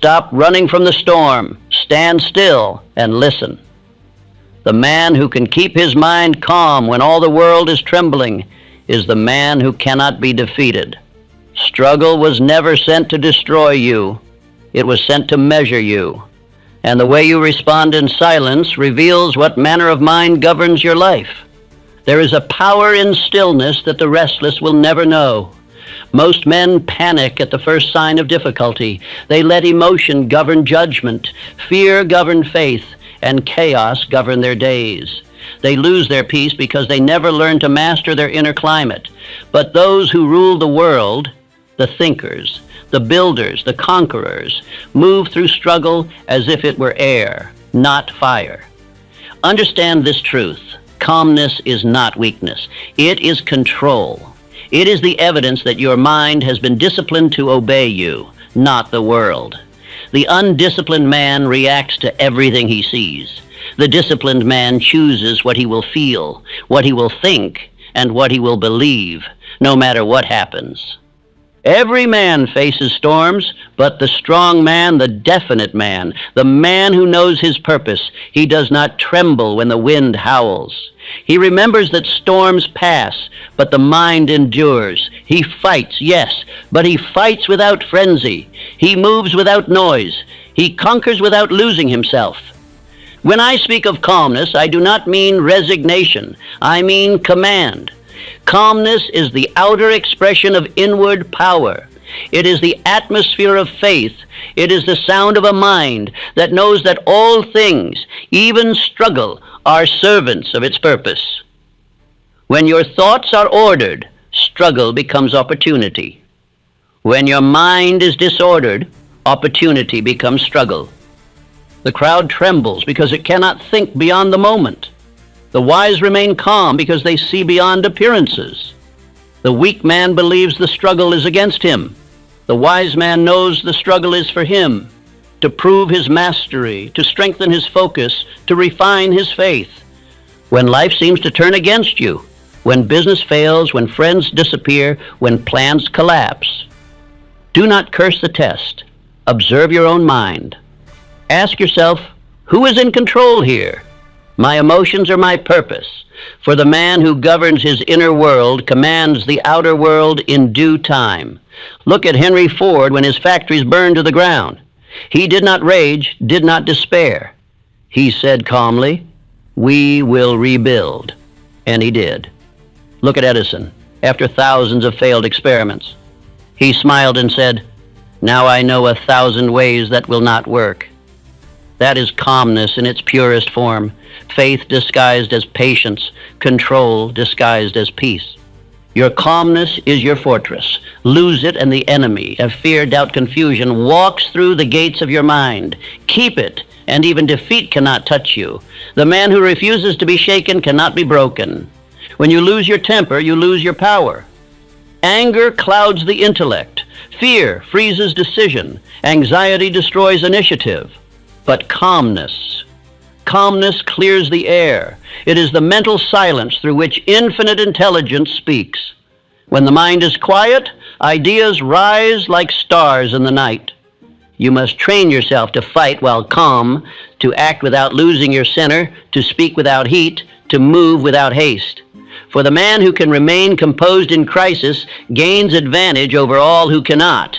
Stop running from the storm. Stand still and listen. The man who can keep his mind calm when all the world is trembling is the man who cannot be defeated. Struggle was never sent to destroy you. It was sent to measure you. And the way you respond in silence reveals what manner of mind governs your life. There is a power in stillness that the restless will never know. Most men panic at the first sign of difficulty. They let emotion govern judgment, fear govern faith, and chaos govern their days. They lose their peace because they never learn to master their inner climate. But those who rule the world, the thinkers, the builders, the conquerors, move through struggle as if it were air, not fire. Understand this truth. Calmness is not weakness. It is control. It is the evidence that your mind has been disciplined to obey you, not the world. The undisciplined man reacts to everything he sees. The disciplined man chooses what he will feel, what he will think, and what he will believe, no matter what happens. Every man faces storms, but the strong man, the definite man, the man who knows his purpose, he does not tremble when the wind howls. He remembers that storms pass, but the mind endures. He fights, yes, but he fights without frenzy. He moves without noise. He conquers without losing himself. When I speak of calmness, I do not mean resignation. I mean command. Calmness is the outer expression of inward power. It is the atmosphere of faith. It is the sound of a mind that knows that all things, even struggle, are servants of its purpose. When your thoughts are ordered, struggle becomes opportunity. When your mind is disordered, opportunity becomes struggle. The crowd trembles because it cannot think beyond the moment. The wise remain calm because they see beyond appearances. The weak man believes the struggle is against him. The wise man knows the struggle is for him, to prove his mastery, to strengthen his focus, to refine his faith. When life seems to turn against you, when business fails, when friends disappear, when plans collapse, do not curse the test. Observe your own mind. Ask yourself, who is in control here? My emotions or my purpose? For the man who governs his inner world commands the outer world in due time. Look at Henry Ford when his factories burned to the ground. He did not rage, did not despair. He said calmly, "We will rebuild." And he did. Look at Edison, after thousands of failed experiments. He smiled and said, "Now I know 1,000 ways that will not work." That is calmness in its purest form, faith disguised as patience, control disguised as peace. Your calmness is your fortress. Lose it and the enemy of fear, doubt, confusion walks through the gates of your mind. Keep it, and even defeat cannot touch you. The man who refuses to be shaken cannot be broken. When you lose your temper, you lose your power. Anger clouds the intellect. Fear freezes decision. Anxiety destroys initiative. But calmness clears the air. It is the mental silence through which infinite intelligence speaks. When the mind is quiet, ideas rise like stars in the night. You must train yourself to fight while calm, to act without losing your center, to speak without heat, to move without haste. For the man who can remain composed in crisis gains advantage over all who cannot.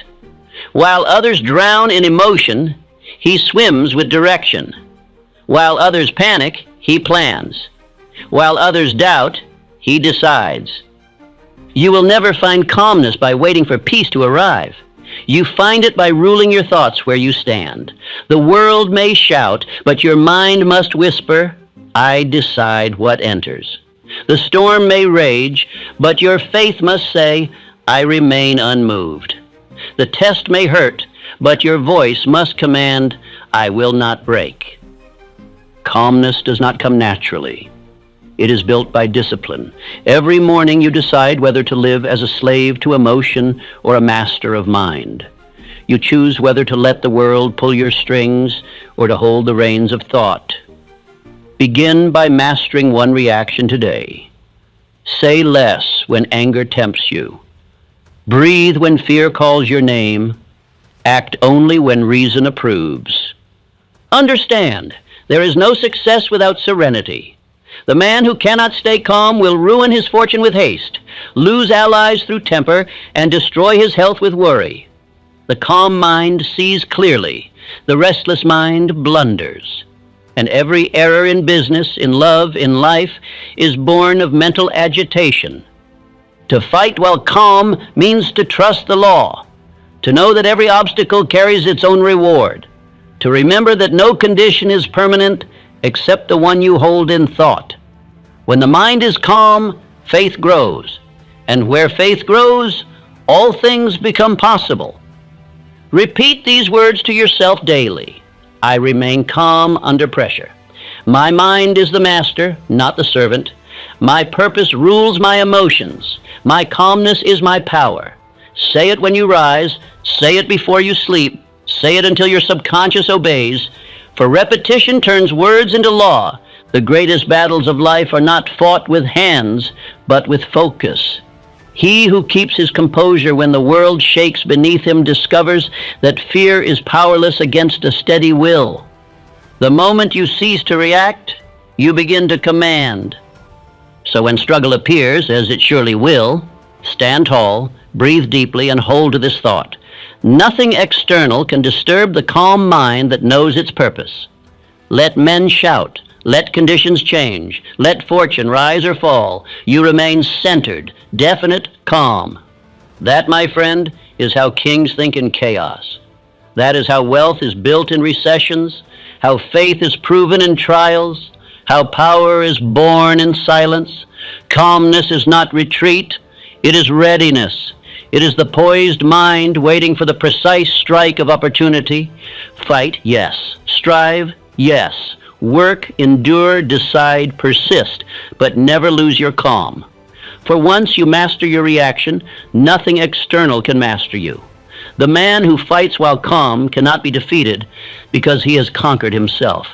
While others drown in emotion, he swims with direction. While others panic, he plans. While others doubt, he decides. You will never find calmness by waiting for peace to arrive. You find it by ruling your thoughts where you stand. The world may shout, but your mind must whisper, "I decide what enters." The storm may rage, but your faith must say, "I remain unmoved." The test may hurt, but your voice must command, "I will not break." Calmness does not come naturally. It is built by discipline. Every morning you decide whether to live as a slave to emotion or a master of mind. You choose whether to let the world pull your strings or to hold the reins of thought. Begin by mastering one reaction today. Say less when anger tempts you. Breathe when fear calls your name. Act only when reason approves. Understand, there is no success without serenity. The man who cannot stay calm will ruin his fortune with haste, lose allies through temper, and destroy his health with worry. The calm mind sees clearly. The restless mind blunders. And every error in business, in love, in life, is born of mental agitation. To fight while calm means to trust the law, to know that every obstacle carries its own reward, to remember that no condition is permanent except the one you hold in thought. When the mind is calm, faith grows, and where faith grows, all things become possible. Repeat these words to yourself daily. I remain calm under pressure. My mind is the master, not the servant. My purpose rules my emotions. My calmness is my power. Say it when you rise. Say it before you sleep. Say it until your subconscious obeys. For repetition turns words into law. The greatest battles of life are not fought with hands, but with focus. He who keeps his composure when the world shakes beneath him discovers that fear is powerless against a steady will. The moment you cease to react, you begin to command. So when struggle appears, as it surely will, stand tall, breathe deeply, and hold to this thought. Nothing external can disturb the calm mind that knows its purpose. Let men shout. Let conditions change. Let fortune rise or fall. You remain centered, definite, calm. That, my friend, is how kings think in chaos. That is how wealth is built in recessions, how faith is proven in trials, how power is born in silence. Calmness is not retreat, it is readiness. It is the poised mind waiting for the precise strike of opportunity. Fight, yes. Strive, yes. Work, endure, decide, persist, but never lose your calm. For once you master your reaction, nothing external can master you. The man who fights while calm cannot be defeated because he has conquered himself.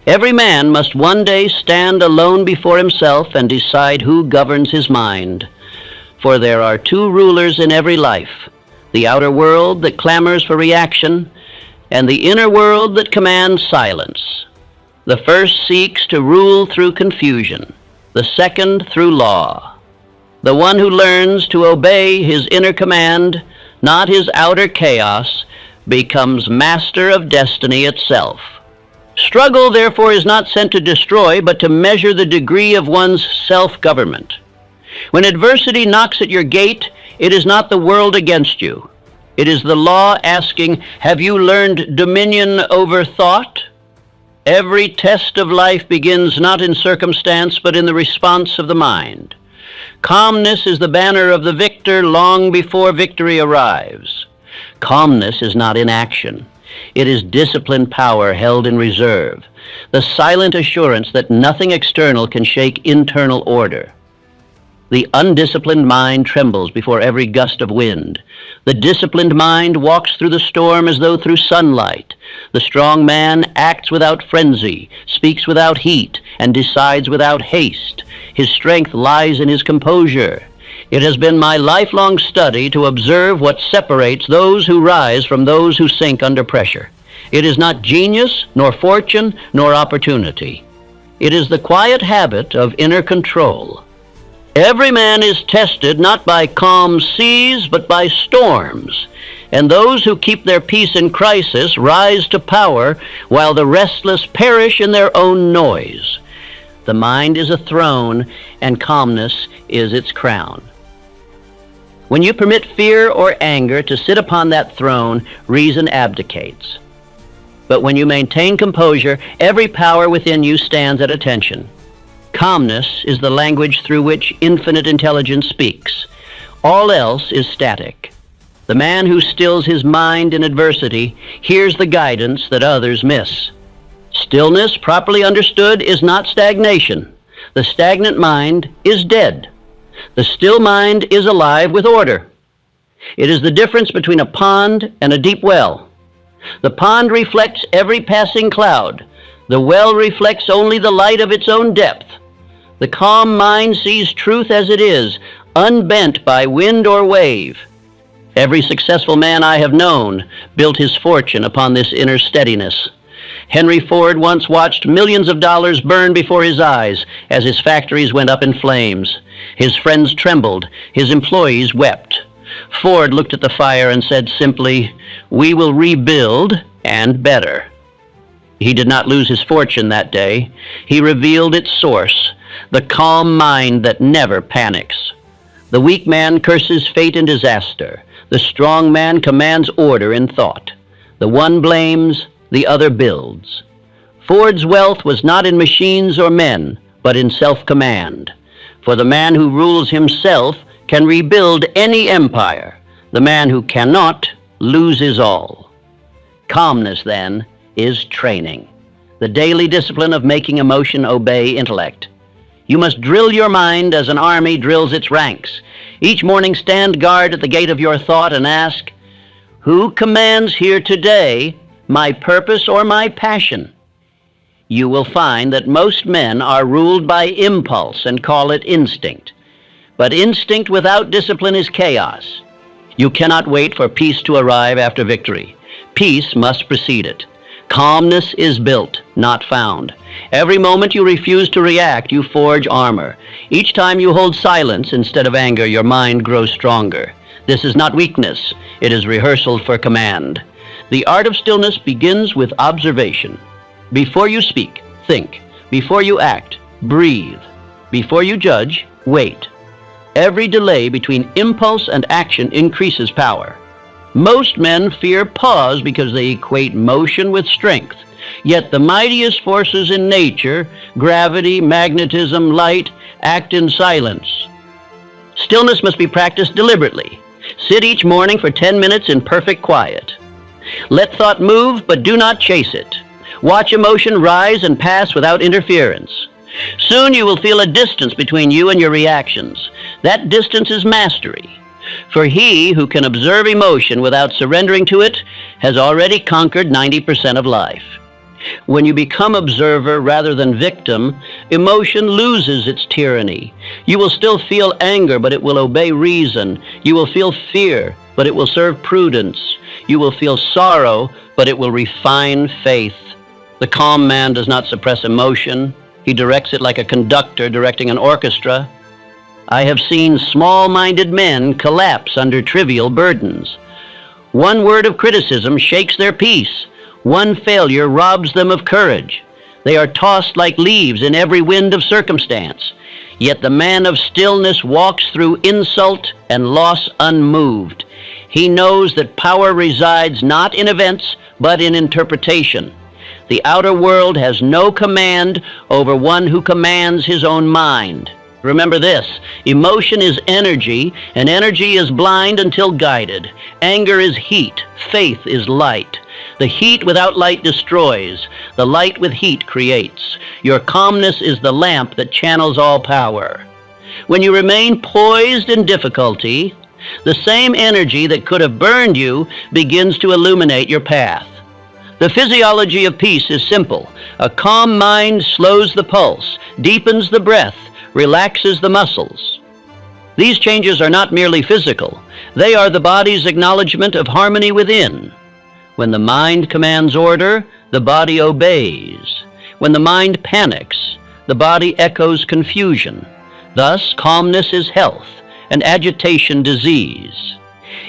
Every man must one day stand alone before himself and decide who governs his mind. For there are two rulers in every life, the outer world that clamors for reaction, and the inner world that commands silence. The first seeks to rule through confusion, the second through law. The one who learns to obey his inner command, not his outer chaos, becomes master of destiny itself. Struggle, therefore, is not sent to destroy, but to measure the degree of one's self-government. When adversity knocks at your gate, it is not the world against you. It is the law asking, have you learned dominion over thought? Every test of life begins not in circumstance, but in the response of the mind. Calmness is the banner of the victor long before victory arrives. Calmness is not inaction. It is disciplined power held in reserve, the silent assurance that nothing external can shake internal order. The undisciplined mind trembles before every gust of wind. The disciplined mind walks through the storm as though through sunlight. The strong man acts without frenzy, speaks without heat, and decides without haste. His strength lies in his composure. It has been my lifelong study to observe what separates those who rise from those who sink under pressure. It is not genius, nor fortune, nor opportunity. It is the quiet habit of inner control. Every man is tested not by calm seas, but by storms. And those who keep their peace in crisis rise to power, while the restless perish in their own noise. The mind is a throne, and calmness is its crown. When you permit fear or anger to sit upon that throne, reason abdicates. But when you maintain composure, every power within you stands at attention. Calmness is the language through which infinite intelligence speaks. All else is static. The man who stills his mind in adversity hears the guidance that others miss. Stillness, properly understood, is not stagnation. The stagnant mind is dead. The still mind is alive with order. It is the difference between a pond and a deep well. The pond reflects every passing cloud. The well reflects only the light of its own depth. The calm mind sees truth as it is, unbent by wind or wave. Every successful man I have known built his fortune upon this inner steadiness. Henry Ford once watched millions of dollars burn before his eyes as his factories went up in flames. His friends trembled, his employees wept. Ford looked at the fire and said simply, "We will rebuild and better." He did not lose his fortune that day. He revealed its source, the calm mind that never panics. The weak man curses fate and disaster. The strong man commands order in thought. The one blames, the other builds. Ford's wealth was not in machines or men, but in self-command. For the man who rules himself can rebuild any empire. The man who cannot loses all. Calmness, then, is training. The daily discipline of making emotion obey intellect. You must drill your mind as an army drills its ranks. Each morning stand guard at the gate of your thought and ask, "Who commands here today, my purpose or my passion?" You will find that most men are ruled by impulse and call it instinct. But instinct without discipline is chaos. You cannot wait for peace to arrive after victory. Peace must precede it. Calmness is built, not found. Every moment you refuse to react, you forge armor. Each time you hold silence instead of anger, your mind grows stronger. This is not weakness. It is rehearsal for command. The art of stillness begins with observation. Before you speak, think. Before you act, breathe. Before you judge, wait. Every delay between impulse and action increases power. Most men fear pause because they equate motion with strength. Yet the mightiest forces in nature, gravity, magnetism, light, act in silence. Stillness must be practiced deliberately. Sit each morning for 10 minutes in perfect quiet. Let thought move, but do not chase it. Watch emotion rise and pass without interference. Soon you will feel a distance between you and your reactions. That distance is mastery. For he who can observe emotion without surrendering to it has already conquered 90% of life. When you become observer rather than victim, emotion loses its tyranny. You will still feel anger, but it will obey reason. You will feel fear, but it will serve prudence. You will feel sorrow, but it will refine faith. The calm man does not suppress emotion. He directs it like a conductor directing an orchestra. I have seen small-minded men collapse under trivial burdens. One word of criticism shakes their peace. One failure robs them of courage. They are tossed like leaves in every wind of circumstance. Yet the man of stillness walks through insult and loss unmoved. He knows that power resides not in events, but in interpretation. The outer world has no command over one who commands his own mind. Remember this, emotion is energy, and energy is blind until guided. Anger is heat, faith is light. The heat without light destroys. The light with heat creates. Your calmness is the lamp that channels all power. When you remain poised in difficulty, the same energy that could have burned you begins to illuminate your path. The physiology of peace is simple. A calm mind slows the pulse, deepens the breath, relaxes the muscles. These changes are not merely physical. They are the body's acknowledgement of harmony within. When the mind commands order, the body obeys. When the mind panics, the body echoes confusion. Thus, calmness is health, and agitation disease.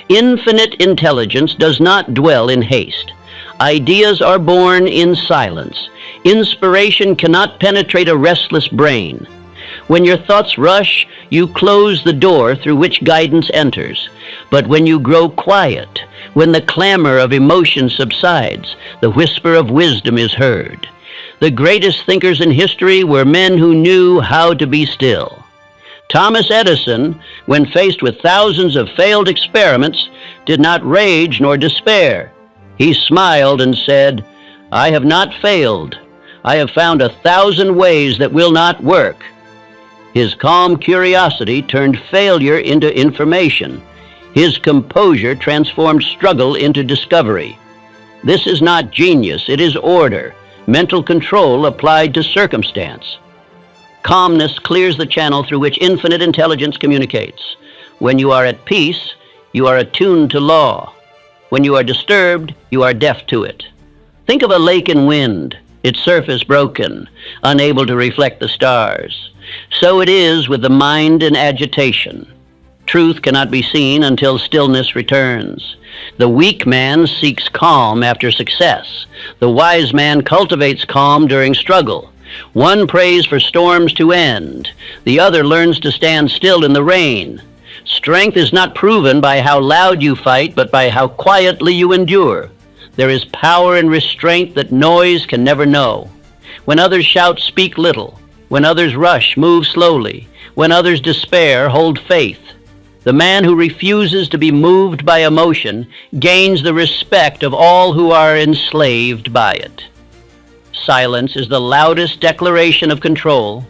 Infinite intelligence does not dwell in haste. Ideas are born in silence. Inspiration cannot penetrate a restless brain. When your thoughts rush, you close the door through which guidance enters. But when you grow quiet, when the clamor of emotion subsides, the whisper of wisdom is heard. The greatest thinkers in history were men who knew how to be still. Thomas Edison, when faced with thousands of failed experiments, did not rage nor despair. He smiled and said, "I have not failed. I have found 1,000 ways that will not work." His calm curiosity turned failure into information. His composure transformed struggle into discovery. This is not genius, it is order, mental control applied to circumstance. Calmness clears the channel through which infinite intelligence communicates. When you are at peace, you are attuned to law. When you are disturbed, you are deaf to it. Think of a lake in wind, its surface broken, unable to reflect the stars. So it is with the mind in agitation. Truth cannot be seen until stillness returns. The weak man seeks calm after success. The wise man cultivates calm during struggle. One prays for storms to end. The other learns to stand still in the rain. Strength is not proven by how loud you fight, but by how quietly you endure. There is power in restraint that noise can never know. When others shout, speak little. When others rush, move slowly. When others despair, hold faith. The man who refuses to be moved by emotion gains the respect of all who are enslaved by it. Silence is the loudest declaration of control.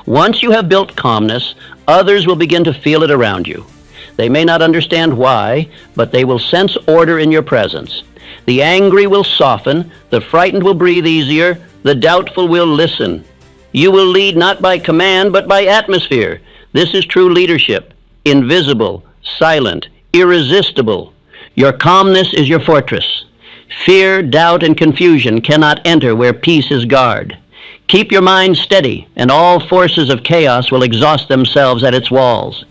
Once you have built calmness, others will begin to feel it around you. They may not understand why, but they will sense order in your presence. The angry will soften, the frightened will breathe easier, the doubtful will listen. You will lead not by command, but by atmosphere. This is true leadership. Invisible, silent, irresistible. Your calmness is your fortress. Fear, doubt, and confusion cannot enter where peace is guard. Keep your mind steady, and all forces of chaos will exhaust themselves at its walls.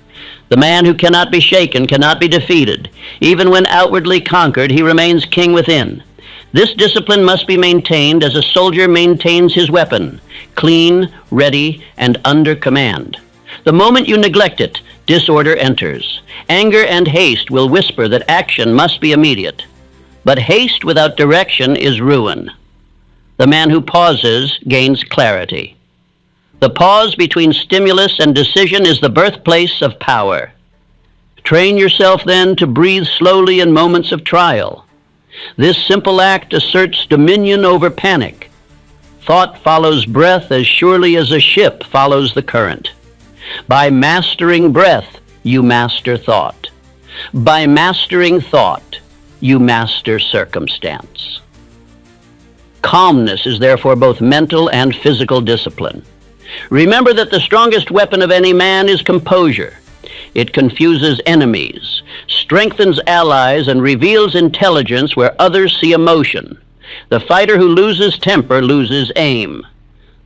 The man who cannot be shaken cannot be defeated. Even when outwardly conquered, he remains king within. This discipline must be maintained as a soldier maintains his weapon, clean, ready, and under command. The moment you neglect it, disorder enters. Anger and haste will whisper that action must be immediate. But haste without direction is ruin. The man who pauses gains clarity. The pause between stimulus and decision is the birthplace of power. Train yourself then to breathe slowly in moments of trial. This simple act asserts dominion over panic. Thought follows breath as surely as a ship follows the current. By mastering breath, you master thought. By mastering thought, you master circumstance. Calmness is therefore both mental and physical discipline. Remember that the strongest weapon of any man is composure. It confuses enemies, strengthens allies, and reveals intelligence where others see emotion. The fighter who loses temper loses aim.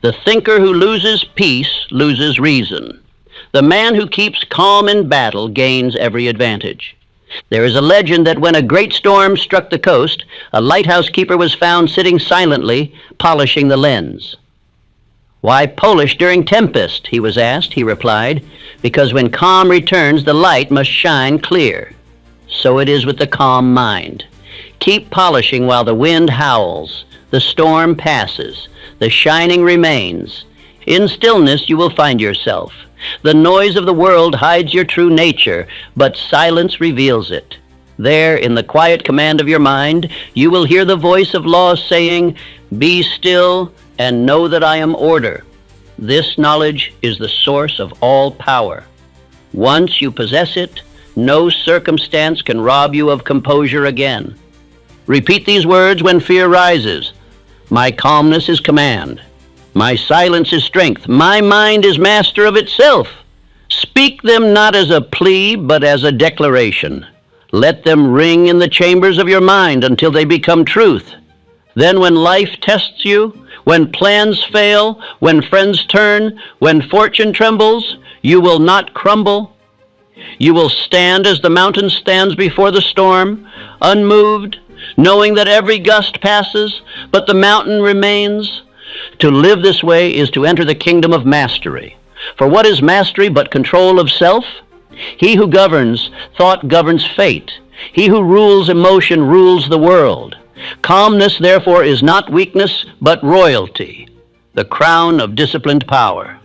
The thinker who loses peace loses reason. The man who keeps calm in battle gains every advantage. There is a legend that when a great storm struck the coast, a lighthouse keeper was found sitting silently, polishing the lens. "Why polish during tempest?" he was asked. He replied, "Because when calm returns, the light must shine clear." So it is with the calm mind. Keep polishing while the wind howls, the storm passes, the shining remains. In stillness you will find yourself. The noise of the world hides your true nature, but silence reveals it. There, in the quiet command of your mind, you will hear the voice of law saying, "Be still and know that I am order." This knowledge is the source of all power. Once you possess it, no circumstance can rob you of composure again. Repeat these words when fear rises. My calmness is command. My silence is strength. My mind is master of itself. Speak them not as a plea, but as a declaration. Let them ring in the chambers of your mind until they become truth. Then when life tests you, when plans fail, when friends turn, when fortune trembles, you will not crumble. You will stand as the mountain stands before the storm, unmoved, knowing that every gust passes, but the mountain remains. To live this way is to enter the kingdom of mastery. For what is mastery but control of self? He who governs thought governs fate. He who rules emotion rules the world. Calmness, therefore, is not weakness, but royalty, the crown of disciplined power.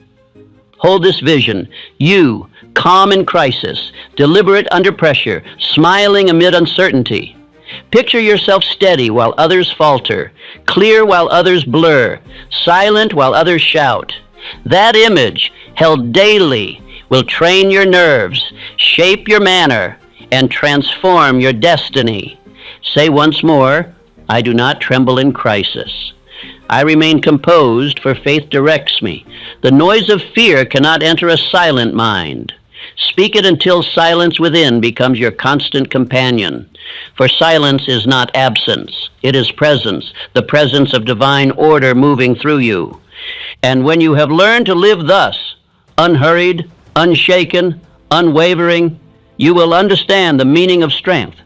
Hold this vision. You, calm in crisis, deliberate under pressure, smiling amid uncertainty. Picture yourself steady while others falter, clear while others blur, silent while others shout. That image, held daily, will train your nerves, shape your manner, and transform your destiny. Say once more, I do not tremble in crisis. I remain composed, for faith directs me. The noise of fear cannot enter a silent mind. Speak it until silence within becomes your constant companion. For silence is not absence, it is presence, the presence of divine order moving through you. And when you have learned to live thus, unhurried, unshaken, unwavering, you will understand the meaning of strength.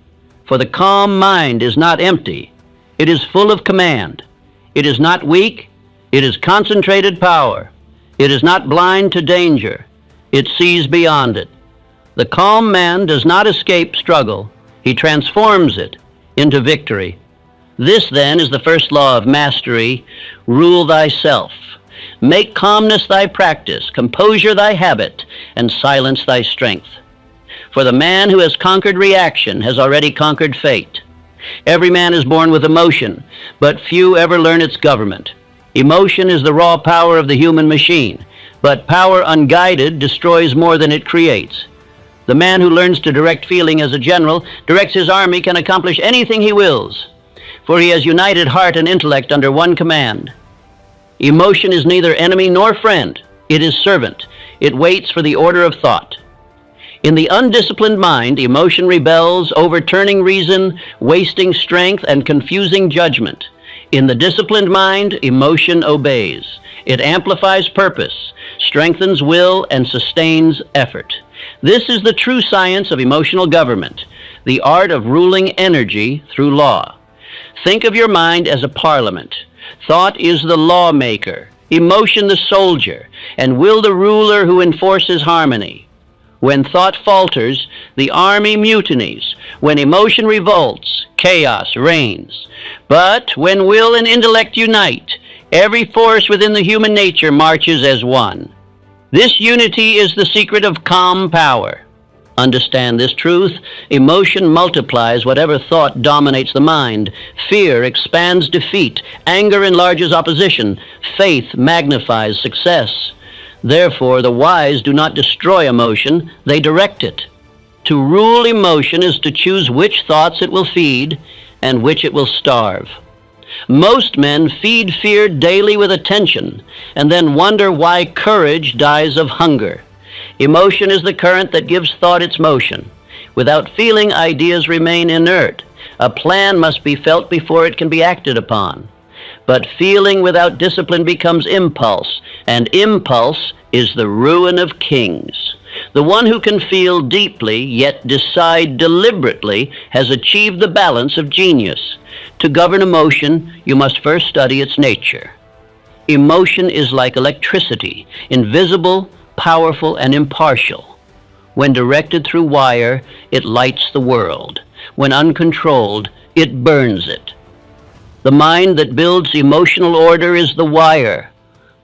For the calm mind is not empty, it is full of command. It is not weak, it is concentrated power. It is not blind to danger, it sees beyond it. The calm man does not escape struggle, he transforms it into victory. This then is the first law of mastery: rule thyself. Make calmness thy practice, composure thy habit, and silence thy strength. For the man who has conquered reaction has already conquered fate. Every man is born with emotion, but few ever learn its government. Emotion is the raw power of the human machine, but power unguided destroys more than it creates. The man who learns to direct feeling as a general directs his army can accomplish anything he wills, for he has united heart and intellect under one command. Emotion is neither enemy nor friend. It is servant. It waits for the order of thought. In the undisciplined mind, emotion rebels, overturning reason, wasting strength, and confusing judgment. In the disciplined mind, emotion obeys. It amplifies purpose, strengthens will, and sustains effort. This is the true science of emotional government, the art of ruling energy through law. Think of your mind as a parliament. Thought is the lawmaker, emotion the soldier, and will the ruler who enforces harmony. When thought falters, the army mutinies. When emotion revolts, chaos reigns. But when will and intellect unite, every force within the human nature marches as one. This unity is the secret of calm power. Understand this truth. Emotion multiplies whatever thought dominates the mind. Fear expands defeat. Anger enlarges opposition. Faith magnifies success. Therefore, the wise do not destroy emotion, they direct it. To rule emotion is to choose which thoughts it will feed and which it will starve. Most men feed fear daily with attention and then wonder why courage dies of hunger. Emotion is the current that gives thought its motion. Without feeling, ideas remain inert. A plan must be felt before it can be acted upon. But feeling without discipline becomes impulse, and impulse is the ruin of kings. The one who can feel deeply yet decide deliberately has achieved the balance of genius. To govern emotion, you must first study its nature. Emotion is like electricity, invisible, powerful, and impartial. When directed through wire, it lights the world. When uncontrolled, it burns it. The mind that builds emotional order is the wire.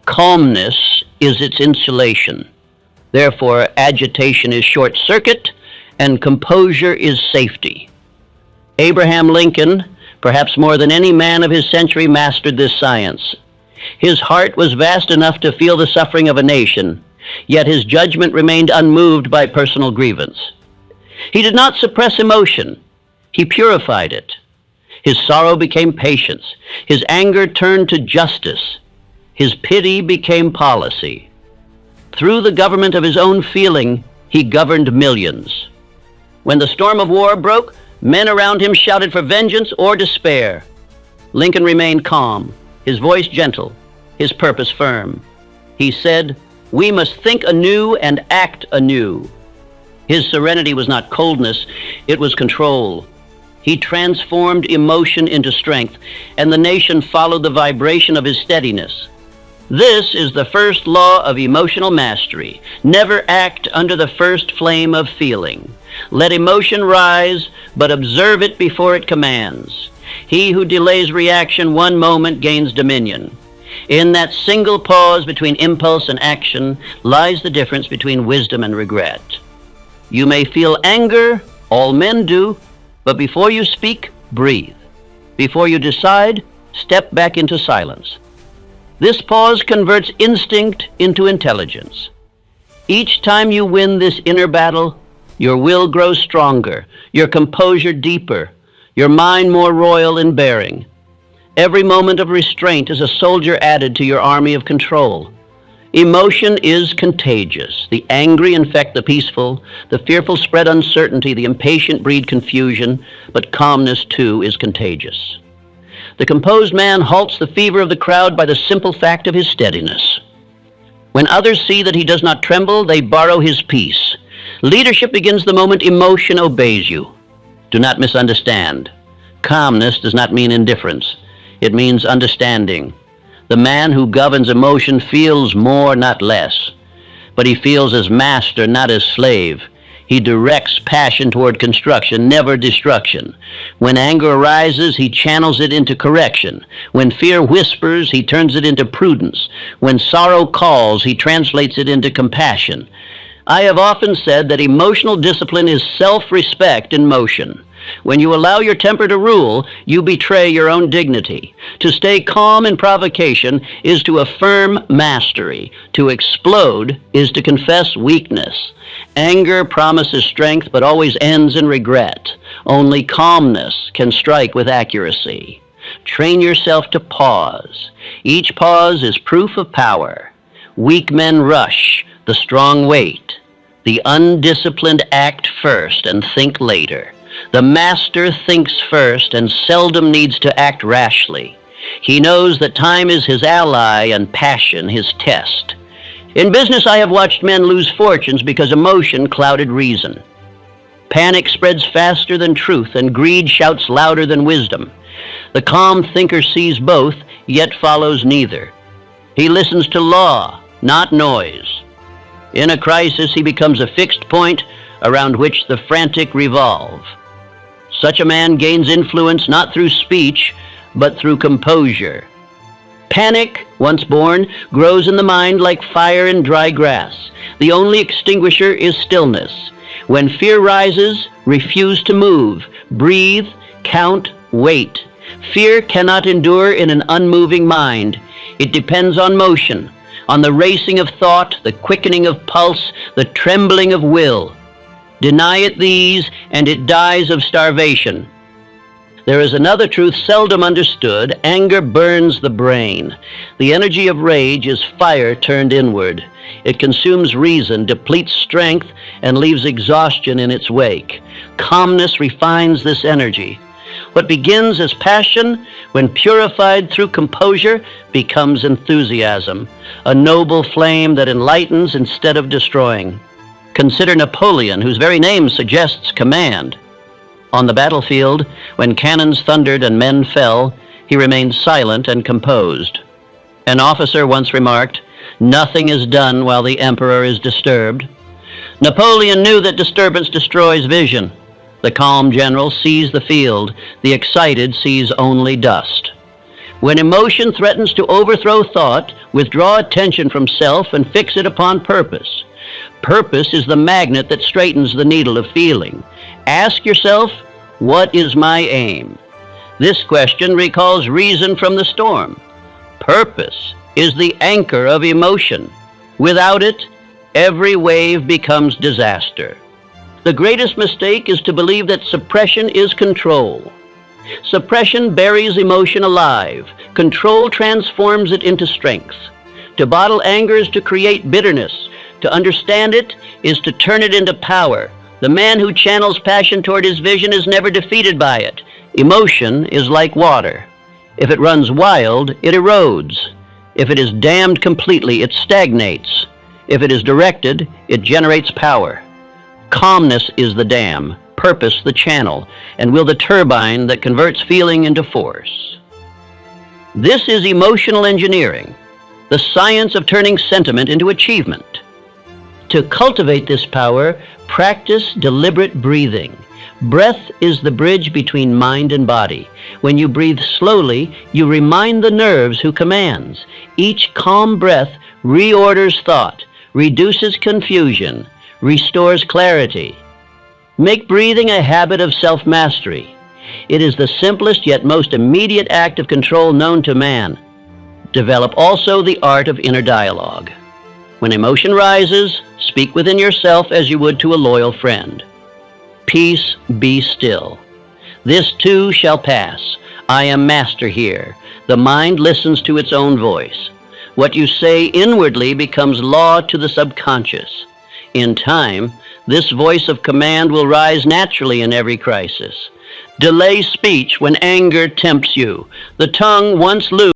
Calmness is its insulation. Therefore, agitation is short circuit, and composure is safety. Abraham Lincoln, perhaps more than any man of his century, mastered this science. His heart was vast enough to feel the suffering of a nation, yet his judgment remained unmoved by personal grievance. He did not suppress emotion, he purified it. His sorrow became patience, his anger turned to justice, his pity became policy. Through the government of his own feeling, he governed millions. When the storm of war broke, men around him shouted for vengeance or despair. Lincoln remained calm, his voice gentle, his purpose firm. He said, "We must think anew and act anew." His serenity was not coldness, it was control. He transformed emotion into strength, and the nation followed the vibration of his steadiness. This is the first law of emotional mastery. Never act under the first flame of feeling. Let emotion rise, but observe it before it commands. He who delays reaction one moment gains dominion. In that single pause between impulse and action lies the difference between wisdom and regret. You may feel anger, all men do, but before you speak, breathe. Before you decide, step back into silence. This pause converts instinct into intelligence. Each time you win this inner battle, your will grows stronger, your composure deeper, your mind more royal in bearing. Every moment of restraint is a soldier added to your army of control. Emotion is contagious. The angry infect the peaceful, the fearful spread uncertainty, the impatient breed confusion, but calmness too is contagious. The composed man halts the fever of the crowd by the simple fact of his steadiness. When others see that he does not tremble, they borrow his peace. Leadership begins the moment emotion obeys you. Do not misunderstand. Calmness does not mean indifference. It means understanding. The man who governs emotion feels more, not less. But he feels as master, not as slave. He directs passion toward construction, never destruction. When anger arises, he channels it into correction. When fear whispers, he turns it into prudence. When sorrow calls, he translates it into compassion. I have often said that emotional discipline is self-respect in motion. When you allow your temper to rule, you betray your own dignity. To stay calm in provocation is to affirm mastery. To explode is to confess weakness. Anger promises strength but always ends in regret. Only calmness can strike with accuracy. Train yourself to pause. Each pause is proof of power. Weak men rush, the strong wait. The undisciplined act first and think later. The master thinks first and seldom needs to act rashly. He knows that time is his ally and passion his test. In business, I have watched men lose fortunes because emotion clouded reason. Panic spreads faster than truth, and greed shouts louder than wisdom. The calm thinker sees both, yet follows neither. He listens to law, not noise. In a crisis, he becomes a fixed point around which the frantic revolve. Such a man gains influence not through speech, but through composure. Panic, once born, grows in the mind like fire in dry grass. The only extinguisher is stillness. When fear rises, refuse to move. Breathe, count, wait. Fear cannot endure in an unmoving mind. It depends on motion, on the racing of thought, the quickening of pulse, the trembling of will. Deny it these, and it dies of starvation. There is another truth seldom understood. Anger burns the brain. The energy of rage is fire turned inward. It consumes reason, depletes strength, and leaves exhaustion in its wake. Calmness refines this energy. What begins as passion, when purified through composure, becomes enthusiasm, a noble flame that enlightens instead of destroying. Consider Napoleon, whose very name suggests command. On the battlefield, when cannons thundered and men fell, he remained silent and composed. An officer once remarked, "Nothing is done while the emperor is disturbed." Napoleon knew that disturbance destroys vision. The calm general sees the field. The excited sees only dust. When emotion threatens to overthrow thought, withdraw attention from self and fix it upon purpose. Purpose is the magnet that straightens the needle of feeling. Ask yourself, what is my aim? This question recalls reason from the storm. Purpose is the anchor of emotion. Without it, every wave becomes disaster. The greatest mistake is to believe that suppression is control. Suppression buries emotion alive. Control transforms it into strength. To bottle anger is to create bitterness. To understand it is to turn it into power. The man who channels passion toward his vision is never defeated by it. Emotion is like water. If it runs wild, it erodes. If it is dammed completely, it stagnates. If it is directed, it generates power. Calmness is the dam, purpose the channel, and will the turbine that converts feeling into force. This is emotional engineering, the science of turning sentiment into achievement. To cultivate this power, practice deliberate breathing. Breath is the bridge between mind and body. When you breathe slowly, you remind the nerves who commands. Each calm breath reorders thought, reduces confusion, restores clarity. Make breathing a habit of self-mastery. It is the simplest yet most immediate act of control known to man. Develop also the art of inner dialogue. When emotion rises, speak within yourself as you would to a loyal friend. Peace, be still. This too shall pass. I am master here. The mind listens to its own voice. What you say inwardly becomes law to the subconscious. In time, this voice of command will rise naturally in every crisis. Delay speech when anger tempts you. The tongue, once loose,